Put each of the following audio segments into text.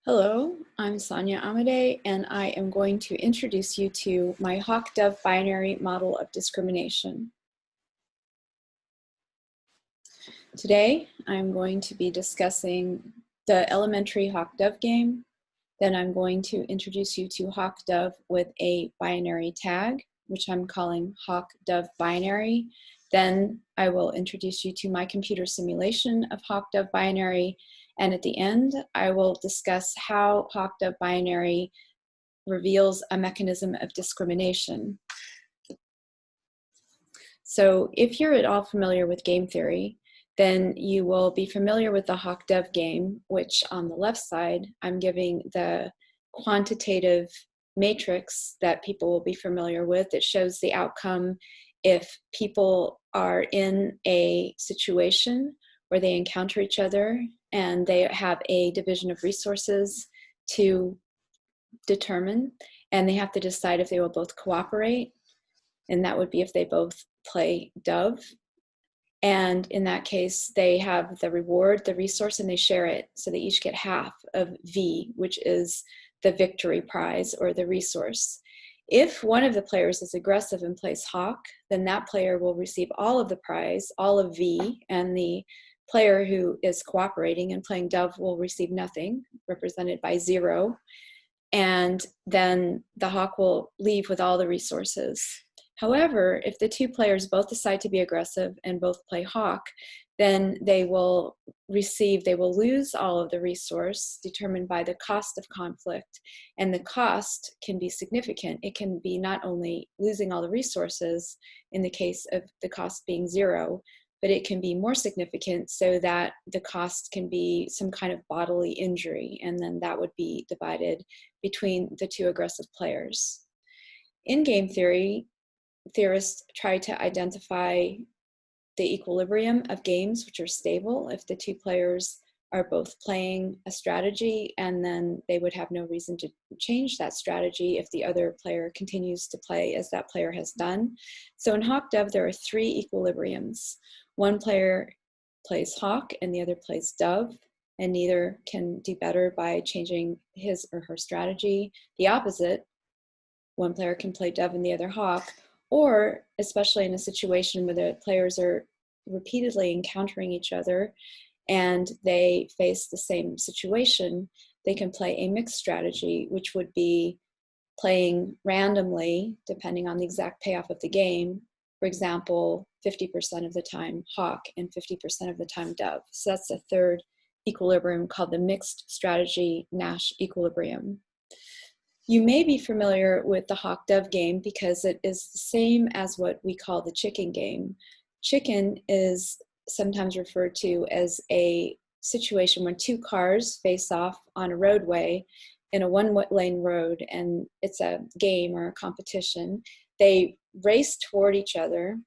Hello, I'm Sonia Amade, and I am going to introduce you to my hawk-dove binary model of discrimination. Today, I'm going to be discussing the elementary hawk-dove game. Then I'm going to introduce you to hawk-dove with a binary tag, which I'm calling hawk-dove binary. Then I will introduce you to my computer simulation of hawk-dove binary. And at the end, I will discuss how hawk-dove binary reveals a mechanism of discrimination. So if you're at all familiar with game theory, then you will be familiar with the hawk-dove game, which on the left side, I'm giving the quantitative matrix that people will be familiar with that shows the outcome if people are in a situation where they encounter each other and they have a division of resources to determine, and they have to decide if they will both cooperate, and that would be if they both play dove. And in that case, they have the reward, the resource, and they share it. So they each get half of V, which is the victory prize or the resource. If one of the players is aggressive and plays hawk, then that player will receive all of the prize, all of V, and the player who is cooperating and playing dove will receive nothing, represented by 0. And then the hawk will leave with all the resources. However, if the two players both decide to be aggressive and both play hawk, then they will lose all of the resource determined by the cost of conflict. And the cost can be significant. It can be not only losing all the resources in the case of the cost being 0, but it can be more significant so that the cost can be some kind of bodily injury, and then that would be divided between the two aggressive players. In game theory, theorists try to identify the equilibrium of games which are stable if the two players are both playing a strategy, and then they would have no reason to change that strategy if the other player continues to play as that player has done. So in hawk-dove, there are 3 equilibriums. One player plays hawk and the other plays dove, and neither can do better by changing his or her strategy. The opposite, one player can play dove and the other hawk, or especially in a situation where the players are repeatedly encountering each other and they face the same situation, they can play a mixed strategy, which would be playing randomly depending on the exact payoff of the game. For example, 50% of the time hawk and 50% of the time dove. So that's a 3rd equilibrium called the mixed strategy Nash equilibrium. You may be familiar with the hawk-dove game because it is the same as what we call the chicken game. Chicken is sometimes referred to as a situation when 2 cars face off on a roadway in a 1-lane road, and it's a game or a competition. They race toward each other,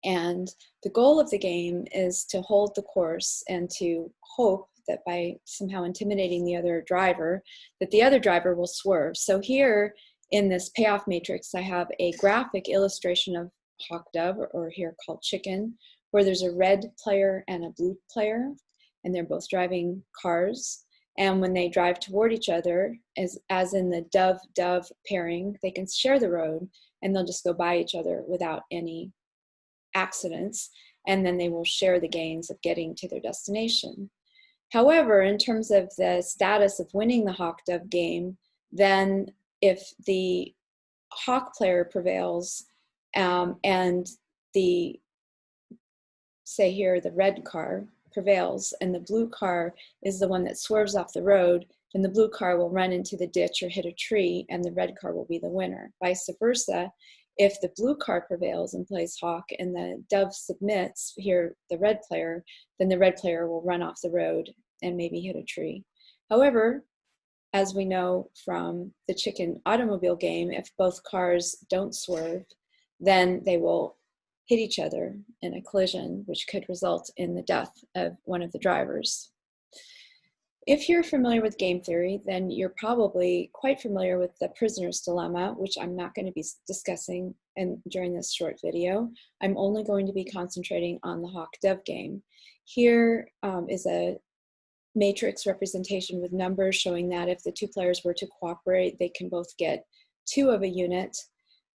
and the goal of the game is to hold the course and to hope that by somehow intimidating the other driver, that the other driver will swerve. So here in this payoff matrix, I have a graphic illustration of hawk-dove, or here called chicken, where there's a red player and a blue player, and they're both driving cars. And when they drive toward each other, as in the dove-dove pairing, they can share the road, and they'll just go by each other without any accidents, and then they will share the gains of getting to their destination. However, in terms of the status of winning the hawk-dove game, then if the hawk player prevails and the, say here, the red car prevails and the blue car is the one that swerves off the road, then the blue car will run into the ditch or hit a tree and the red car will be the winner. Vice versa, if the blue car prevails and plays hawk and the dove submits, here the red player, then the red player will run off the road and maybe hit a tree. However, as we know from the chicken automobile game, if both cars don't swerve, then they will hit each other in a collision, which could result in the death of one of the drivers. If you're familiar with game theory, then you're probably quite familiar with the prisoner's dilemma, which I'm not going to be discussing during this short video. I'm only going to be concentrating on the hawk-dove game. Here is a matrix representation with numbers showing that if the two players were to cooperate, they can both get 2 of a unit.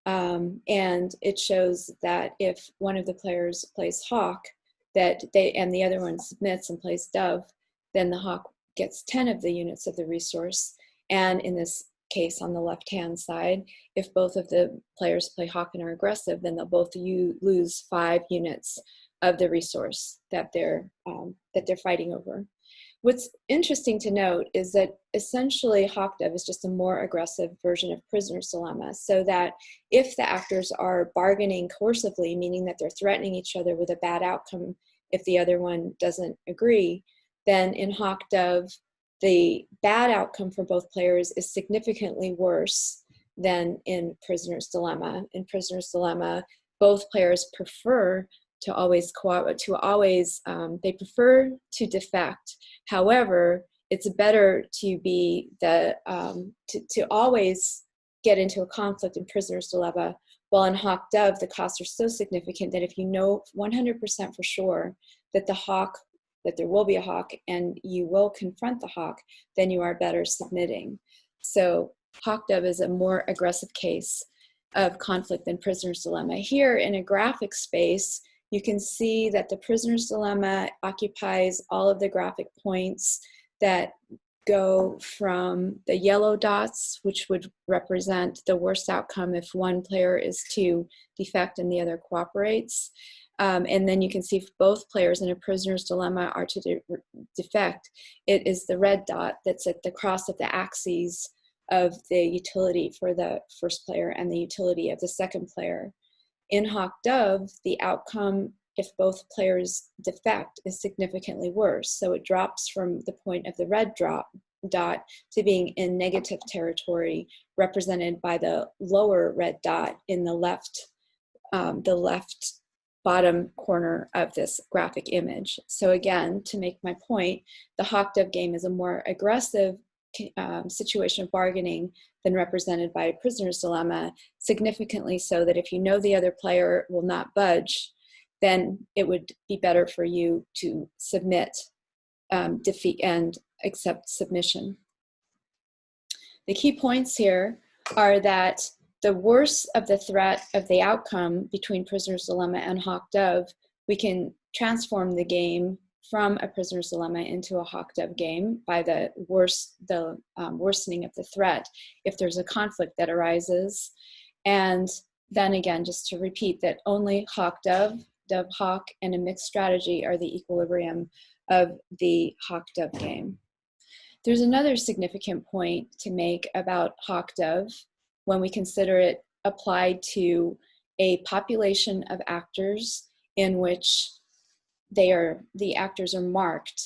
And it shows that if one of the players plays hawk, and the other one submits and plays dove, then the hawk gets 10 of the units of the resource. And in this case, on the left-hand side, if both of the players play hawk and are aggressive, then they'll both lose 5 units of the resource that they're fighting over. What's interesting to note is that essentially hawk dove is just a more aggressive version of prisoner's dilemma, so that if the actors are bargaining coercively, meaning that they're threatening each other with a bad outcome if the other one doesn't agree, then in hawk dove, the bad outcome for both players is significantly worse than in prisoner's dilemma. In prisoner's dilemma, both players prefer to always they prefer to defect. However, it's better to be to always get into a conflict in prisoner's dilemma, while in hawk dove, the costs are so significant that if you know 100% for sure that there will be a hawk and you will confront the hawk, then you are better submitting. So hawk dove is a more aggressive case of conflict than prisoner's dilemma. Here in a graphic space, you can see that the prisoner's dilemma occupies all of the graphic points that go from the yellow dots, which would represent the worst outcome if one player is to defect and the other cooperates. And then you can see if both players in a prisoner's dilemma are to defect, it is the red dot that's at the cross of the axes of the utility for the first player and the utility of the second player. In hawk dove, the outcome if both players defect is significantly worse. So it drops from the point of the red dot to being in negative territory, represented by the lower red dot in the left bottom corner of this graphic image. So again, to make my point, the hawk dove game is a more aggressive situation of bargaining than represented by a prisoner's dilemma, significantly so that if you know the other player will not budge, then it would be better for you to submit, defeat, and accept submission. The key points here are that the worse of the threat of the outcome between prisoner's dilemma and hawk dove, we can transform the game from a prisoner's dilemma into a hawk dove game by the worsening of the threat if there's a conflict that arises. And then again, just to repeat that only hawk dove, dove hawk, and a mixed strategy are the equilibrium of the hawk dove game. There's another significant point to make about hawk dove when we consider it applied to a population of actors in which the actors are marked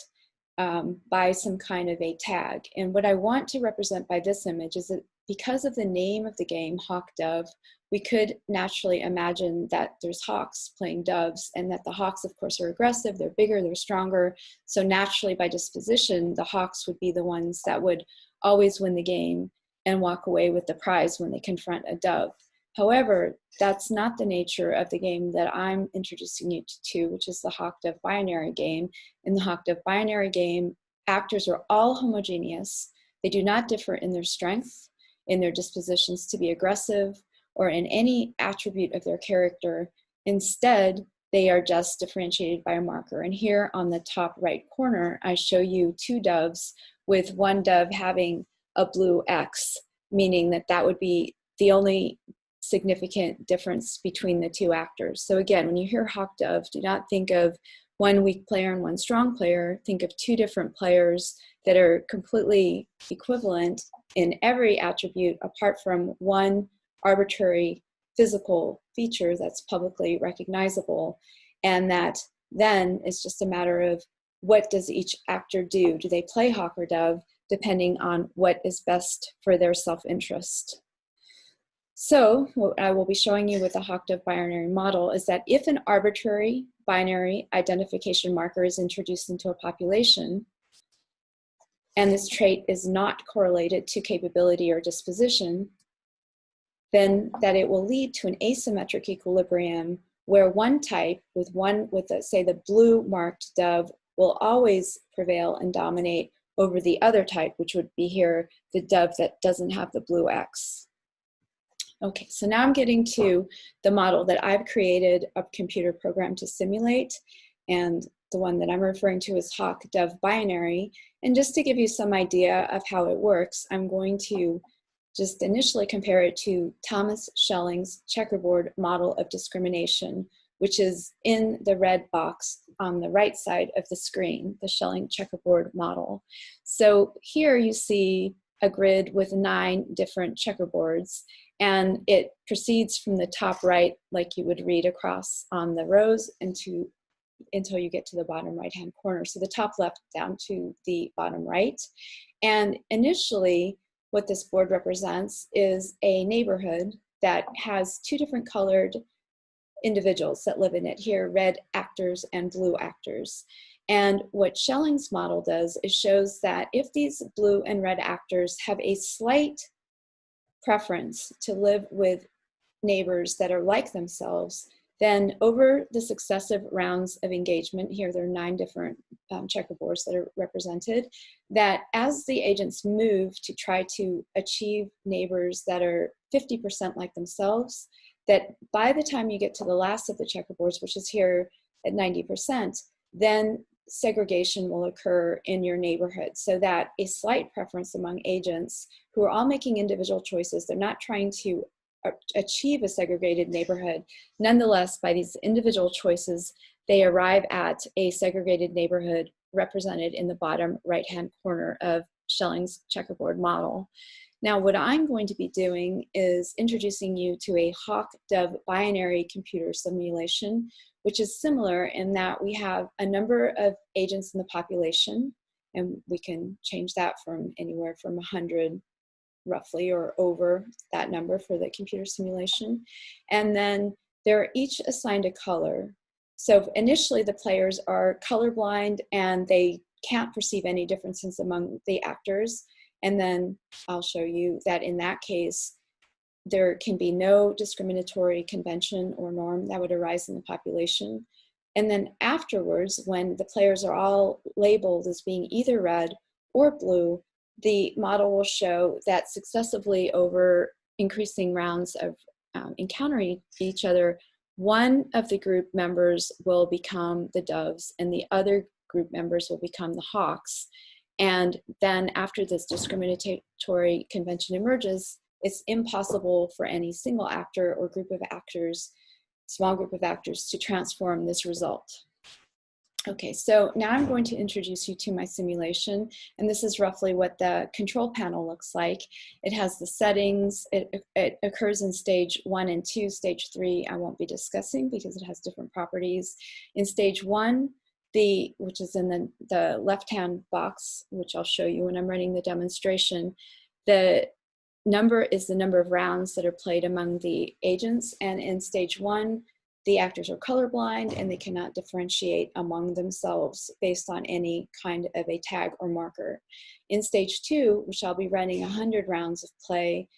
by some kind of a tag. And what I want to represent by this image is that because of the name of the game, hawk dove, we could naturally imagine that there's hawks playing doves, and that the hawks, of course, are aggressive, they're bigger, they're stronger. So naturally, by disposition, the hawks would be the ones that would always win the game and walk away with the prize when they confront a dove. However, that's not the nature of the game that I'm introducing you to, which is the hawk dove binary game. In the hawk dove binary game, actors are all homogeneous. They do not differ in their strength, in their dispositions to be aggressive, or in any attribute of their character. Instead, they are just differentiated by a marker. And here on the top right corner, I show you 2 doves, with one dove having a blue X, meaning that that would be the only significant difference between the 2 actors. So again, when you hear hawk dove, do not think of one weak player and one strong player. Think of 2 different players that are completely equivalent in every attribute apart from one arbitrary physical feature that's publicly recognizable. And that then is just a matter of what does each actor do? Do they play hawk or dove, depending on what is best for their self-interest? So what I will be showing you with the hawk dove binary model is that if an arbitrary binary identification marker is introduced into a population, and this trait is not correlated to capability or disposition, then that it will lead to an asymmetric equilibrium where one type, say the blue marked dove will always prevail and dominate over the other type, which would be here, the dove that doesn't have the blue X. Okay, so now I'm getting to the model that I've created a computer program to simulate, and the one that I'm referring to is hawk-dove binary. And just to give you some idea of how it works, I'm going to just initially compare it to Thomas Schelling's checkerboard model of discrimination, which is in the red box on the right side of the screen, the Schelling checkerboard model. So here you see a grid with 9 different checkerboards, and it proceeds from the top right, like you would read across on the rows, until you get to the bottom right-hand corner. So the top left down to the bottom right. And initially, what this board represents is a neighborhood that has 2 different colored individuals that live in it. Here, red actors and blue actors. And what Schelling's model does is shows that if these blue and red actors have a slight preference to live with neighbors that are like themselves, then over the successive rounds of engagement, here there are 9 different checkerboards that are represented, that as the agents move to try to achieve neighbors that are 50% like themselves, that by the time you get to the last of the checkerboards, which is here at 90%, then segregation will occur in your neighborhood, so that a slight preference among agents who are all making individual choices, they're not trying to achieve a segregated neighborhood. Nonetheless, by these individual choices, they arrive at a segregated neighborhood represented in the bottom right-hand corner of Schelling's checkerboard model. Now, what I'm going to be doing is introducing you to a hawk-dove binary computer simulation, which is similar in that we have a number of agents in the population, and we can change that from anywhere from 100 roughly or over that number for the computer simulation. And then they're each assigned a color. So initially the players are colorblind and they can't perceive any differences among the actors. And then I'll show you that in that case, there can be no discriminatory convention or norm that would arise in the population. And then afterwards, when the players are all labeled as being either red or blue, the model will show that successively over increasing rounds of encountering each other, one of the group members will become the doves and the other group members will become the hawks. And then after this discriminatory convention emerges, it's impossible for any single actor or group of actors, small group of actors, to transform this result. Okay, so now I'm going to introduce you to my simulation, and this is roughly what the control panel looks like. It has the settings. It occurs in stage 1 and 2. Stage 3 I won't be discussing because it has different properties. In stage 1, which is in the left-hand box, which I'll show you when I'm running the demonstration, the number is the number of rounds that are played among the agents, and in stage 1, the actors are colorblind and they cannot differentiate among themselves based on any kind of a tag or marker. In stage 2, which I'll be running 100 rounds of play,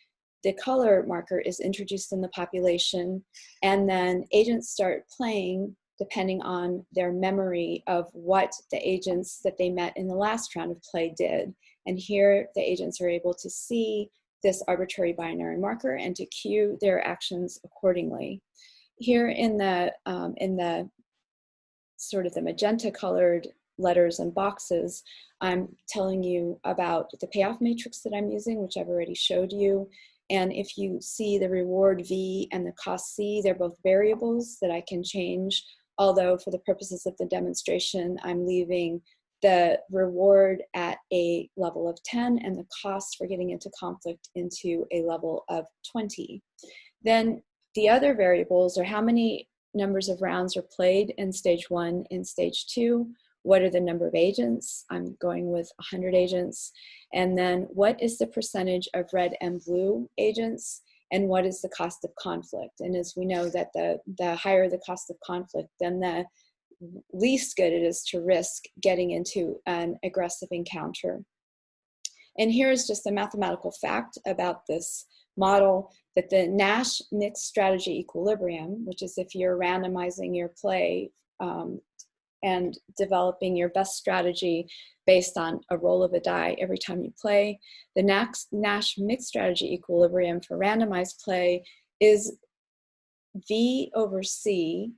the color marker is introduced in the population, and then agents start playing depending on their memory of what the agents that they met in the last round of play did. And here the agents are able to see this arbitrary binary marker and to cue their actions accordingly. Here in the sort of the magenta colored letters and boxes, I'm telling you about the payoff matrix that I'm using, which I've already showed you. And if you see the reward V and the cost C, they're both variables that I can change. Although for the purposes of the demonstration, I'm leaving the reward at a level of 10 and the cost for getting into conflict into a level of 20. Then the other variables are how many numbers of rounds are played in stage 1 and stage 2. What are the number of agents? I'm going with 100 agents. And then what is the percentage of red and blue agents? And what is the cost of conflict? And as we know that the higher the cost of conflict, then the least good it is to risk getting into an aggressive encounter. And here's just a mathematical fact about this model, that the Nash mixed strategy equilibrium, which is if you're randomizing your play and developing your best strategy based on a roll of a die every time you play. The Nash mixed strategy equilibrium for randomized play is V over C,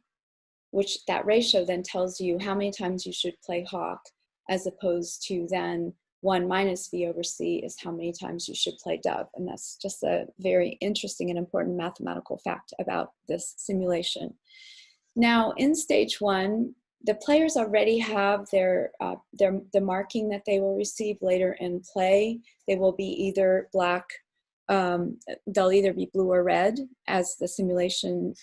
which that ratio then tells you how many times you should play hawk, as opposed to then 1 minus V over C is how many times you should play dove. And that's just a very interesting and important mathematical fact about this simulation. Now, in stage 1, the players already have the marking that they will receive later in play. They will be either black, they'll either be blue or red as the simulation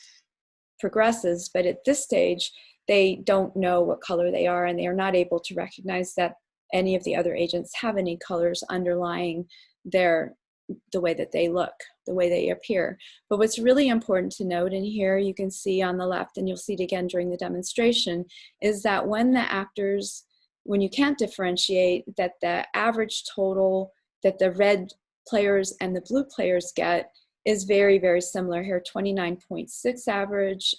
progresses, but at this stage, they don't know what color they are, and they are not able to recognize that any of the other agents have any colors underlying the way that they look, the way they appear. But what's really important to note, and here you can see on the left, and you'll see it again during the demonstration, is that when you can't differentiate, that the average total that the red players and the blue players get is very, very similar here. 29.6 average,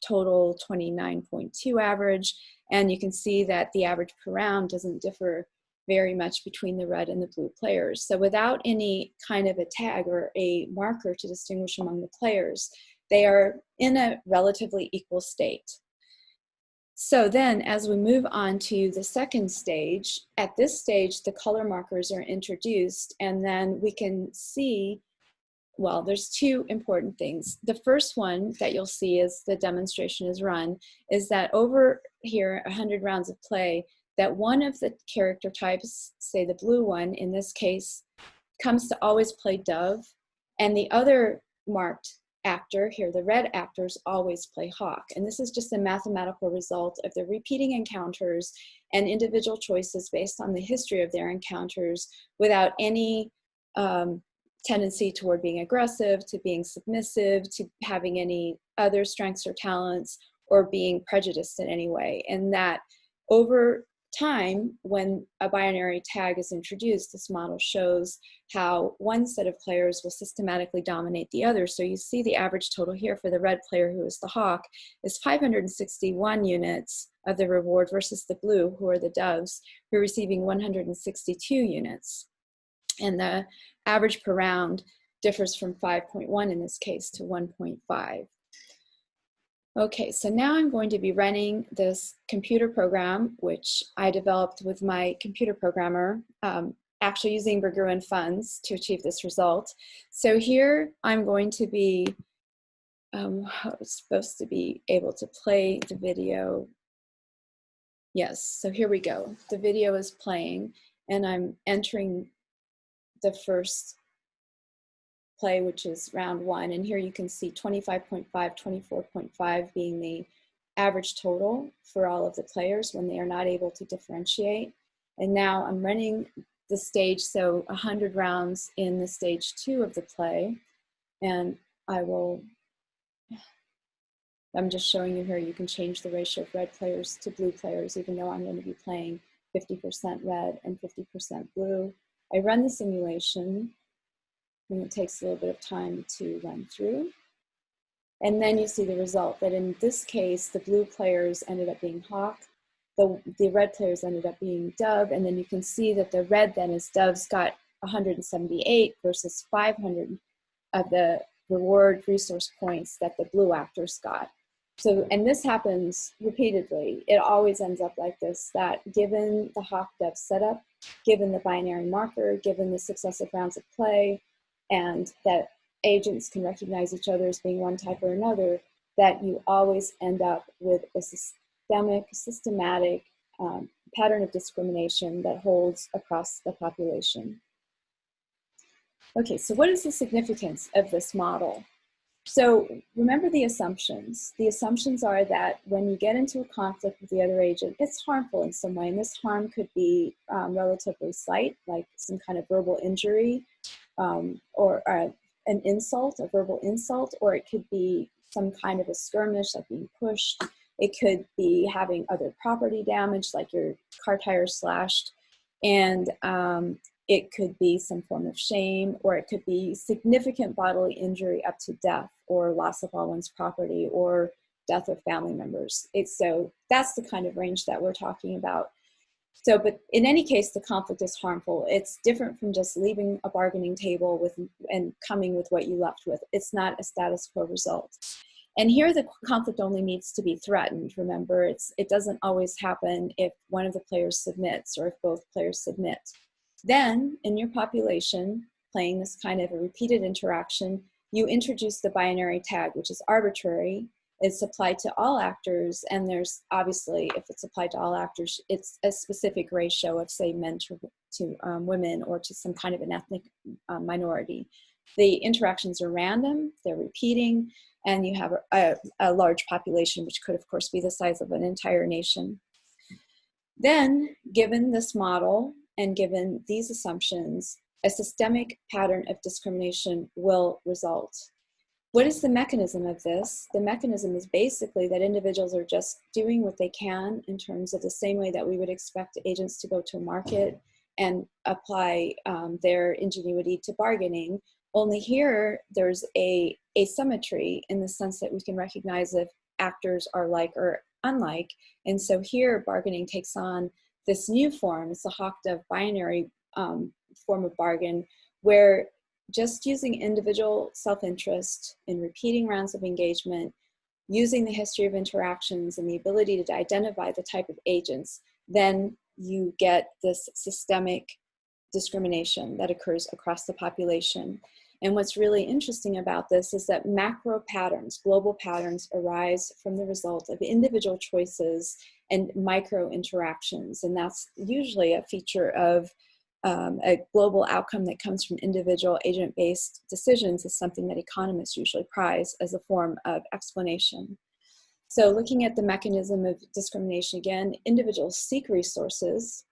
total 29.2 average. And you can see that the average per round doesn't differ very much between the red and the blue players. So without any kind of a tag or a marker to distinguish among the players, they are in a relatively equal state. So then as we move on to the second stage, at this stage, the color markers are introduced, and then we can see, well, there's two important things. The first one that you'll see as the demonstration is run is that over here, 100 rounds of play, that one of the character types, say the blue one in this case, comes to always play dove, and the other marked actor, here the red actors, always play hawk. And this is just a mathematical result of the repeating encounters and individual choices based on the history of their encounters without any tendency toward being aggressive, to being submissive, to having any other strengths or talents, or being prejudiced in any way. And that over time, when a binary tag is introduced, this model shows how one set of players will systematically dominate the other. So you see the average total here for the red player, who is the hawk, is 561 units of the reward versus the blue, who are the doves, who are receiving 162 units. And the average per round differs from 5.1 in this case to 1.5. Okay, so now I'm going to be running this computer program, which I developed with my computer programmer, actually using Berggruen funds to achieve this result. So here I'm going to be, I was supposed to be able to play the video. Yes, so here we go. The video is playing, and I'm entering the first play, which is round 1, and here you can see 25.5, 24.5 being the average total for all of the players when they are not able to differentiate. And now I'm running the stage, so 100 rounds in the stage 2 of the play, and I'm just showing you here, you can change the ratio of red players to blue players, even though I'm going to be playing 50% red and 50% blue. I run the simulation, and it takes a little bit of time to run through. And then you see the result, that in this case, the blue players ended up being hawk, the red players ended up being dove, and then you can see that the red then as doves got 178 versus 500 of the reward resource points that the blue actors got. So, and this happens repeatedly. It always ends up like this, that given the hawk dove setup, given the binary marker, given the successive rounds of play, and that agents can recognize each other as being one type or another, that you always end up with a systematic pattern of discrimination that holds across the population. Okay, so what is the significance of this model? So remember the assumptions. The assumptions are that when you get into a conflict with the other agent, it's harmful in some way, and this harm could be relatively slight, like some kind of verbal injury, or an insult, a verbal insult, or it could be some kind of a skirmish, like being pushed. It could be having other property damage, like your car tire slashed, and it could be some form of shame, or it could be significant bodily injury up to death, or loss of all one's property, or death of family members. So that's the kind of range that we're talking about. So, but in any case, the conflict is harmful. It's different from just leaving a bargaining table with and coming with what you left with. It's not a status quo result. And here the conflict only needs to be threatened. Remember, it doesn't always happen if one of the players submits or if both players submit. Then, in your population, playing this kind of a repeated interaction, you introduce the binary tag, which is arbitrary. It's applied to all actors, and there's obviously, if it's applied to all actors, it's a specific ratio of, say, men to women or to some kind of an ethnic minority. The interactions are random, they're repeating, and you have a large population, which could, of course, be the size of an entire nation. Then, given this model and given these assumptions, a systemic pattern of discrimination will result. What is the mechanism of this? The mechanism is basically that individuals are just doing what they can in terms of the same way that we would expect agents to go to a market and apply their ingenuity to bargaining. Only here, there's a asymmetry in the sense that we can recognize if actors are like or unlike. And so here, bargaining takes on this new form. It's a Hawk-Dove binary form of bargain, where just using individual self-interest in repeating rounds of engagement, using the history of interactions and the ability to identify the type of agents, then you get this systemic discrimination that occurs across the population. And what's really interesting about this is that macro patterns, global patterns, arise from the result of individual choices and micro interactions. And that's usually a feature of a global outcome that comes from individual agent-based decisions is something that economists usually prize as a form of explanation. So looking at the mechanism of discrimination again, individuals seek resources.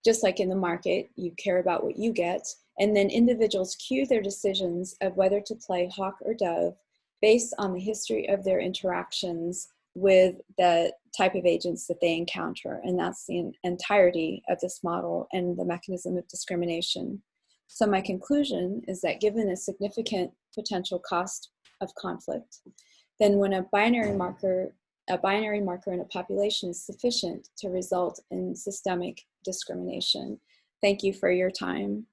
Just like in the market, you care about what you get, and then individuals cue their decisions of whether to play hawk or dove based on the history of their interactions with the type of agents that they encounter. And that's the entirety of this model and the mechanism of discrimination. So my conclusion is that given a significant potential cost of conflict, then when a binary marker in a population is sufficient to result in systemic discrimination. Thank you for your time.